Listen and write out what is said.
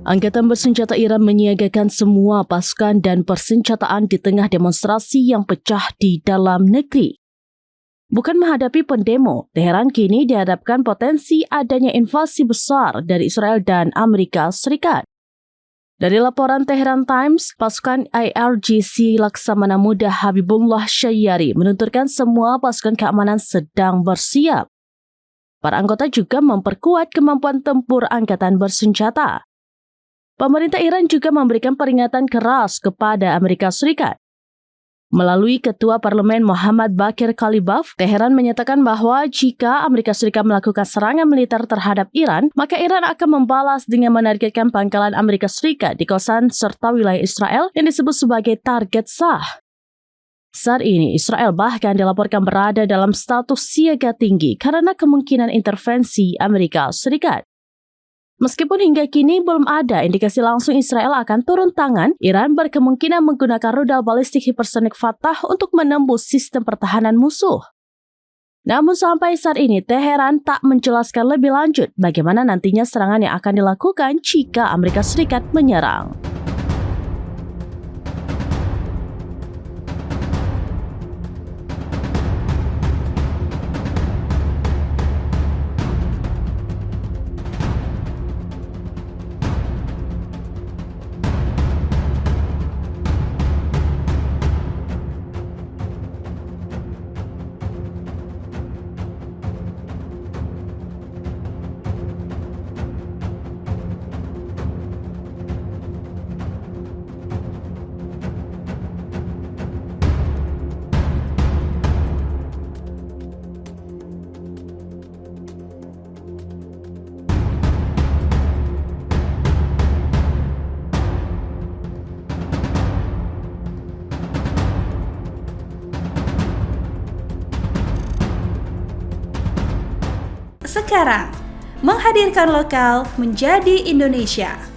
Angkatan bersenjata Iran menyiagakan semua pasukan dan persenjataan di tengah demonstrasi yang pecah di dalam negeri. Bukan menghadapi pendemo, Teheran kini dihadapkan potensi adanya invasi besar dari Israel dan Amerika Serikat. Dari laporan Tehran Times, pasukan IRGC Laksamana Muda Habibullah Syayari menuturkan semua pasukan keamanan sedang bersiap. Para anggota juga memperkuat kemampuan tempur angkatan bersenjata. Pemerintah Iran juga memberikan peringatan keras kepada Amerika Serikat. Melalui Ketua Parlemen Muhammad Bakir Kalibaf, Teheran menyatakan bahwa jika Amerika Serikat melakukan serangan militer terhadap Iran, maka Iran akan membalas dengan menargetkan pangkalan Amerika Serikat di kawasan serta wilayah Israel yang disebut sebagai target sah. Saat ini, Israel bahkan dilaporkan berada dalam status siaga tinggi karena kemungkinan intervensi Amerika Serikat. Meskipun hingga kini belum ada indikasi langsung Israel akan turun tangan, Iran berkemungkinan menggunakan rudal balistik hipersonik Fatah untuk menembus sistem pertahanan musuh. Namun sampai saat ini, Teheran tak menjelaskan lebih lanjut bagaimana nantinya serangan yang akan dilakukan jika Amerika Serikat menyerang. Sekarang, menghadirkan lokal menjadi Indonesia.